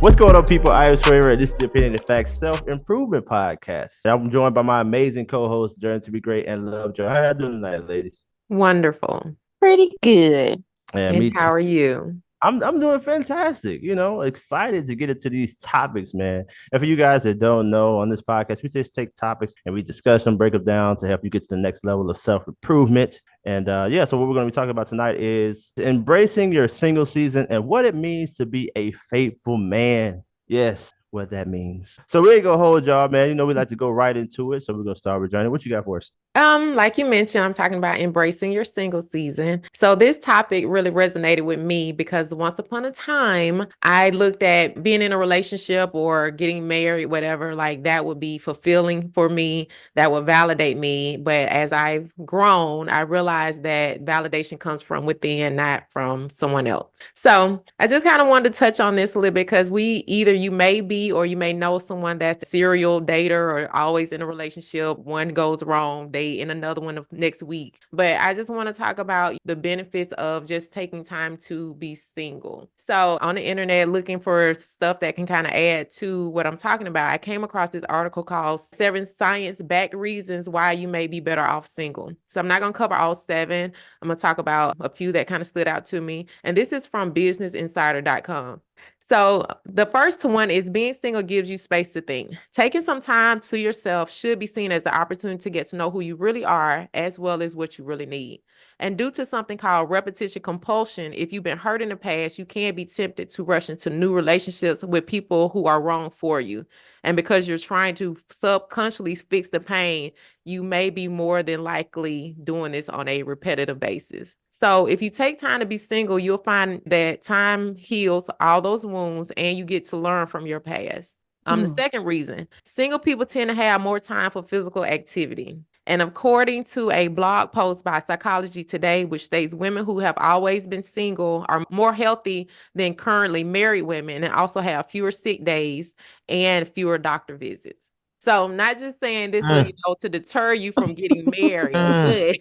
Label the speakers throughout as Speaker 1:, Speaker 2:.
Speaker 1: What's going on, people? I am Swayver. This is the Opinionated Facts Self-Improvement Podcast. I'm joined by my amazing co-host, Journey to be Great and Love Joe. How y'all doing tonight, ladies?
Speaker 2: Wonderful.
Speaker 3: Pretty good.
Speaker 1: Yeah,
Speaker 2: And
Speaker 1: me
Speaker 2: how
Speaker 1: too.
Speaker 2: are you?
Speaker 1: I'm doing fantastic. Excited to get into these topics, man. And for you guys that don't know, on this podcast, we just take topics and we discuss them, break them down to help you get to the next level of self-improvement. And so what we're going to be talking about tonight is embracing your single season and what it means to be a faithful man. Yes, what that means. So we ain't gonna hold y'all, man. We like to go right into it. So we're gonna start with Johnny. What you got for us?
Speaker 2: Like you mentioned, I'm talking about embracing your single season. So this topic really resonated with me because once upon a time, I looked at being in a relationship or getting married, whatever, like that would be fulfilling for me. That would validate me. But as I've grown, I realized that validation comes from within, not from someone else. So I just kind of wanted to touch on this a little bit because you may be or you may know someone that's a serial dater or always in a relationship. One goes wrong, they in another one of next week. But I just want to talk about the benefits of just taking time to be single. So on the internet, looking for stuff that can kind of add to what I'm talking about, I came across this article called 7 Science-Backed Reasons Why You May Be Better Off Single. So I'm not going to cover all 7. I'm going to talk about a few that kind of stood out to me. And this is from businessinsider.com. So the first one is being single gives you space to think. Taking some time to yourself should be seen as an opportunity to get to know who you really are, as well as what you really need. And due to something called repetition compulsion, if you've been hurt in the past, you can be tempted to rush into new relationships with people who are wrong for you. And because you're trying to subconsciously fix the pain, you may be more than likely doing this on a repetitive basis. So if you take time to be single, you'll find that time heals all those wounds and you get to learn from your past. The second reason, single people tend to have more time for physical activity. And according to a blog post by Psychology Today, which states women who have always been single are more healthy than currently married women and also have fewer sick days and fewer doctor visits. So I'm not just saying this, to deter you from getting married, but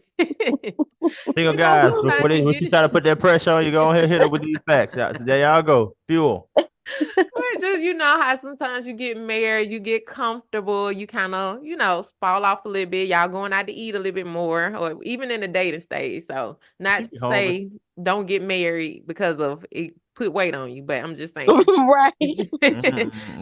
Speaker 1: Single guys,
Speaker 2: sometimes
Speaker 1: when she try to put that pressure on you, go ahead and hit her with these facts. So there y'all go. Fuel.
Speaker 2: Well, just how sometimes you get married, you get comfortable, you kind of, fall off a little bit. Y'all going out to eat a little bit more, or even in the dating stage. So not to say don't get married because of it put weight on you, but I'm just saying.
Speaker 3: Right.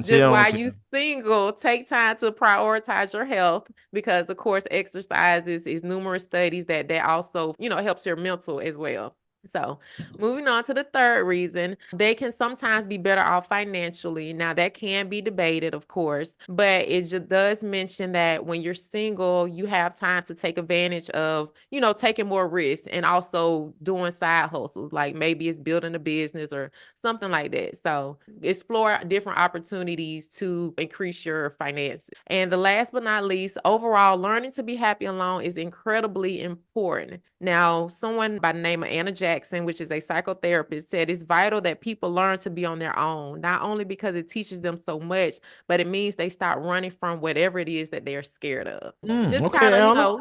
Speaker 2: Just while you single, take time to prioritize your health because, of course, exercise is numerous studies that also, helps your mental as well. So moving on to the third reason, they can sometimes be better off financially. Now that can be debated, of course, but it just does mention that when you're single, you have time to take advantage of, taking more risks and also doing side hustles, like maybe it's building a business or something like that. So explore different opportunities to increase your finances. And the last but not least, overall, learning to be happy alone is incredibly important. Now, someone by the name of Anna Jackson, which is a psychotherapist, said it's vital that people learn to be on their own, not only because it teaches them so much, but it means they stop running from whatever it is that they're scared of. Just kind of,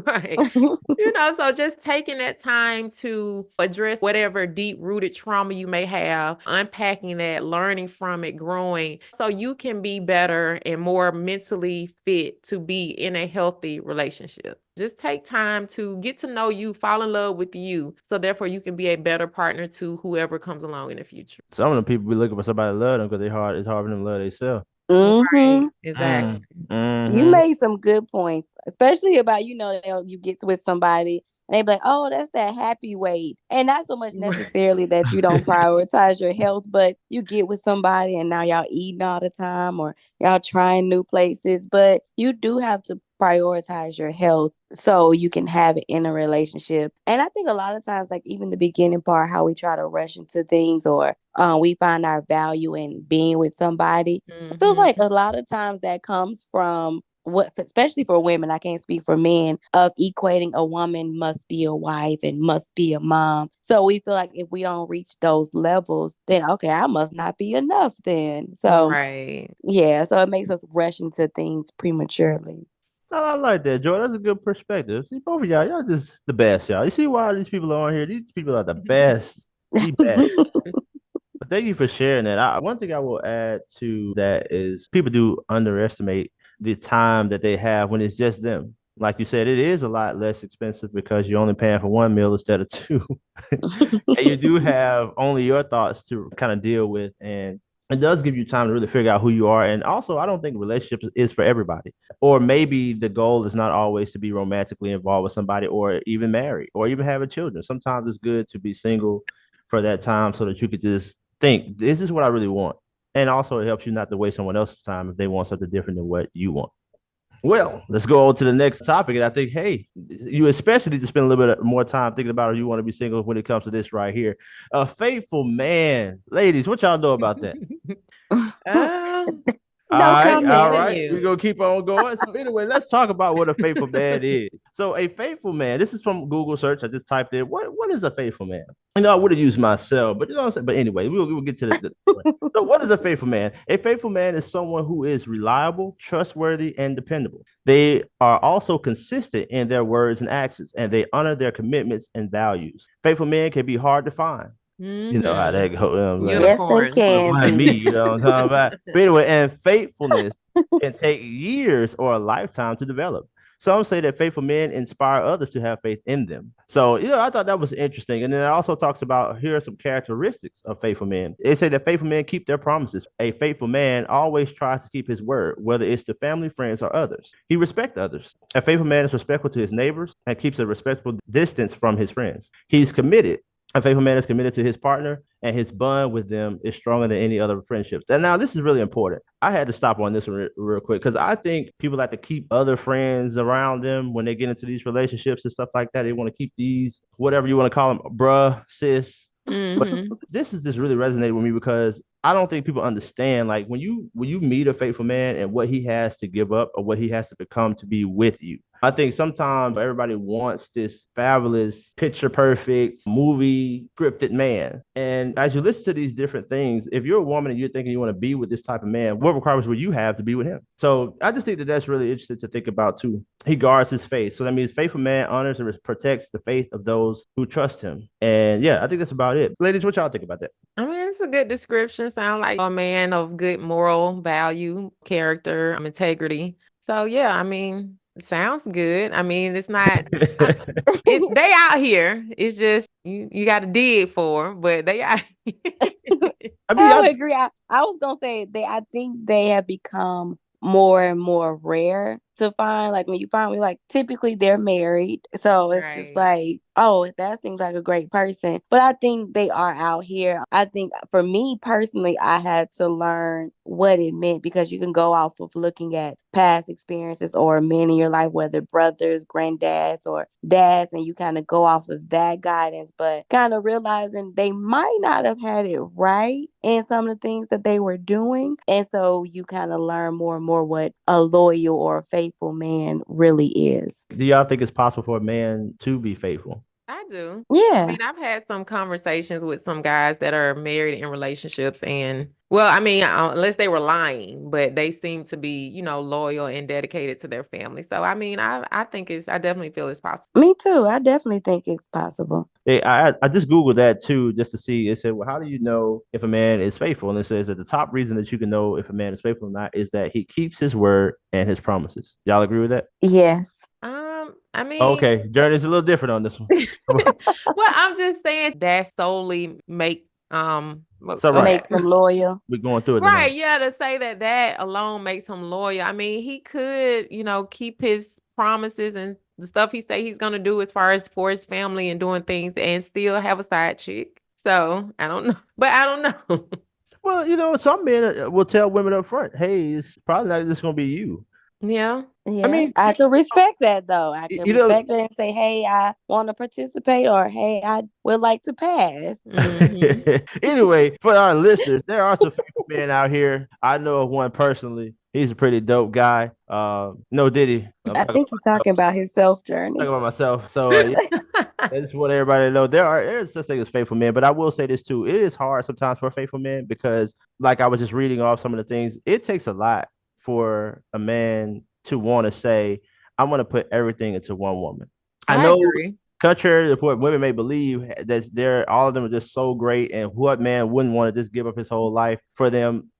Speaker 2: right. So just taking that time to address whatever deep-rooted trauma you may have, unpacking that, learning from it, growing, so you can be better and more mentally fit to be in a healthy relationship. Just take time to get to know you, fall in love with you, so therefore you can be a better partner to whoever comes along in the future.
Speaker 1: Some of the people be looking for somebody to love them because it's hard for them to love themselves.
Speaker 2: Right, exactly.
Speaker 3: You made some good points, especially about, you get with somebody and they be like, oh, that's that happy weight. And not so much necessarily that you don't prioritize your health, but you get with somebody and now y'all eating all the time or y'all trying new places. But you do have to prioritize your health so you can have it in a relationship. And I think a lot of times, like even the beginning part, how we try to rush into things or we find our value in being with somebody. It feels like a lot of times that comes from especially for women, I can't speak for men, of equating a woman must be a wife and must be a mom. So we feel like if we don't reach those levels, then okay, I must not be enough then. So
Speaker 2: right.
Speaker 3: Yeah, so it makes us rush into things prematurely.
Speaker 1: I like that, Joy. That's a good perspective. See, both of y'all just the best, y'all. You see why these people are on here? These people are the best. But thank you for sharing that. One thing I will add to that is people do underestimate the time that they have when it's just them. Like you said, it is a lot less expensive because you're only paying for one meal instead of two. And you do have only your thoughts to kind of deal with. And it does give you time to really figure out who you are. And also, I don't think relationships is for everybody. Or maybe the goal is not always to be romantically involved with somebody or even married or even having children. Sometimes it's good to be single for that time so that you could just think, this is what I really want. And also, it helps you not to waste someone else's time if they want something different than what you want. Well, let's go on to the next topic. And I think, hey, you especially need to spend a little bit more time thinking about if you want to be single when it comes to this right here. A faithful man. Ladies, what y'all know about that?
Speaker 2: Um,
Speaker 3: No
Speaker 1: All
Speaker 2: telling
Speaker 3: comment.
Speaker 1: right. We're
Speaker 2: you.
Speaker 1: gonna keep on going. So anyway, let's talk about what a faithful man is. So a faithful man, this is from Google search. I just typed in what is a faithful man? I would have used myself, but you know what I'm saying? But anyway, we'll get to the point. So what is a faithful man? A faithful man is someone who is reliable, trustworthy, and dependable. They are also consistent in their words and actions, and they honor their commitments and values. Faithful men can be hard to find. You know how that goes.
Speaker 3: Yes, they
Speaker 2: Unicorns.
Speaker 3: can
Speaker 1: Wasn't me,
Speaker 3: be.
Speaker 1: you know what I'm talking about. But anyway, and faithfulness can take years or a lifetime to develop. Some say that faithful men inspire others to have faith in them. So, I thought that was interesting. And then it also talks about here are some characteristics of faithful men. They say that faithful men keep their promises. A faithful man always tries to keep his word, whether it's to family, friends, or others. He respects others. A faithful man is respectful to his neighbors and keeps a respectful distance from his friends. He's committed. A faithful man is committed to his partner, and his bond with them is stronger than any other friendships. And now this is really important. I had to stop on this one real quick because I think people like to keep other friends around them when they get into these relationships and stuff like that. They want to keep these, whatever you want to call them, bruh, sis. But
Speaker 2: Mm-hmm.
Speaker 1: this is just really resonated with me because I don't think people understand like when you meet a faithful man and what he has to give up or what he has to become to be with you. I think sometimes everybody wants this fabulous, picture perfect, movie scripted man. And as you listen to these different things, if you're a woman and you're thinking you want to be with this type of man, what requirements would you have to be with him? So I just think that that's really interesting to think about too. He guards his faith. So that means faithful man honors and protects the faith of those who trust him. And yeah, I think that's about it. Ladies, what y'all think about that?
Speaker 2: I mean, it's a good description. Sound like a man of good moral value, character, integrity. So yeah, I mean, it sounds good. I mean, it's not. I, they out here. It's just you got to dig for 'em, but they out here.
Speaker 1: I mean,
Speaker 3: I would agree. I was gonna say I think they have become more and more rare to find. Like when you find me, like typically they're married. So it's just
Speaker 2: Right.
Speaker 3: like, oh, that seems like a great person. But I think they are out here. I think for me personally, I had to learn what it meant because you can go off of looking at past experiences or men in your life, whether brothers, granddads, or dads, and you kind of go off of that guidance, but kind of realizing they might not have had it right in some of the things that they were doing. And so you kind of learn more and more what a loyal or a faithful man really is.
Speaker 1: Do y'all think it's possible for a man to be faithful?
Speaker 2: I do. I
Speaker 3: Yeah.
Speaker 2: mean, I've had some conversations with some guys that are married in relationships, and well, I mean, unless they were lying, but they seem to be, loyal and dedicated to their family. So, I mean, I think I definitely feel it's possible.
Speaker 3: Me too. I definitely think it's possible.
Speaker 1: Hey, I just Googled that too, just to see. It said, well, how do you know if a man is faithful? And it says that the top reason that you can know if a man is faithful or not is that he keeps his word and his promises. Y'all agree with that?
Speaker 3: Yes.
Speaker 2: I mean,
Speaker 1: Okay, Journey's a little different on this one.
Speaker 2: well, I'm just saying that solely make
Speaker 1: So
Speaker 2: go
Speaker 1: right,
Speaker 2: ahead.
Speaker 3: Makes them loyal.
Speaker 1: we're going through it
Speaker 2: Right,
Speaker 1: now.
Speaker 2: yeah, to say that alone makes him loyal. I mean, he could, keep his promises and the stuff he say he's gonna do as far as for his family and doing things and still have a side chick. So I don't know, but I don't know.
Speaker 1: Well, some men will tell women up front, "Hey, it's probably not just going to be you."
Speaker 2: Yeah.
Speaker 1: I
Speaker 3: Yeah,
Speaker 1: mean,
Speaker 3: I can respect that though. I
Speaker 1: you,
Speaker 3: can
Speaker 1: you know,
Speaker 3: respect that and say, hey, I want to participate, or hey, I would like to pass.
Speaker 2: Hmm.
Speaker 1: anyway, for our listeners, there are some faithful men out here. I know of one personally. He's a pretty dope guy. No Diddy. I'm
Speaker 3: I
Speaker 1: talking
Speaker 3: think
Speaker 1: about
Speaker 3: he's
Speaker 1: myself.
Speaker 3: talking about his self journey.
Speaker 1: Talking about myself. So yeah, I just want everybody to know there's such thing as faithful men. But I will say this too: it is hard sometimes for a faithful man because, like I was just reading off some of the things, it takes a lot for a man to want to say, I want to put everything into one woman. I
Speaker 2: I
Speaker 1: know,
Speaker 2: agree.
Speaker 1: contrary to what women may believe, that they're all of them are just so great, and what man wouldn't want to just give up his whole life for them?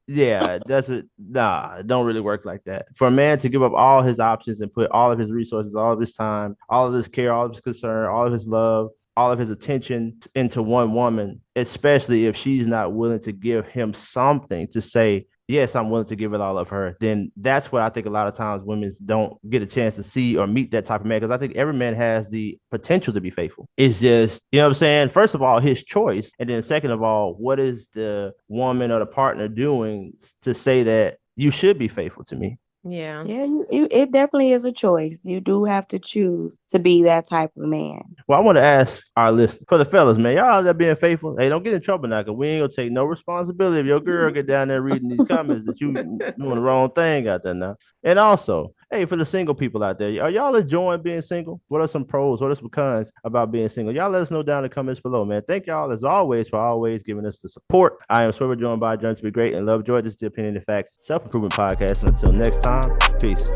Speaker 1: Yeah, that's it. Nah, it don't really work like that. For a man to give up all his options and put all of his resources, all of his time, all of his care, all of his concern, all of his love, all of his attention into one woman, especially if she's not willing to give him something to say, yes, I'm willing to give it all of her, then that's what I think a lot of times women don't get a chance to see or meet that type of man. Because I think every man has the potential to be faithful. It's just, you know what I'm saying? First of all, his choice. And then second of all, what is the woman or the partner doing to say that you should be faithful to me?
Speaker 2: Yeah.
Speaker 3: Yeah, it definitely is a choice. You do have to choose to be that type of man.
Speaker 1: Well, I want to ask our listeners, for the fellas, man, y'all out there being faithful. Hey, don't get in trouble now, because we ain't gonna take no responsibility if your girl get down there reading these comments that you doing the wrong thing out there now. And also, hey, for the single people out there, are y'all enjoying being single? What are some pros? What are some cons about being single? Y'all let us know down in the comments below, man. Thank y'all as always for always giving us the support. I am Swerve, joined by Journey to Be Great and Love Joy. This is the Opinion and Facts Self Improvement Podcast. And until next time, peace.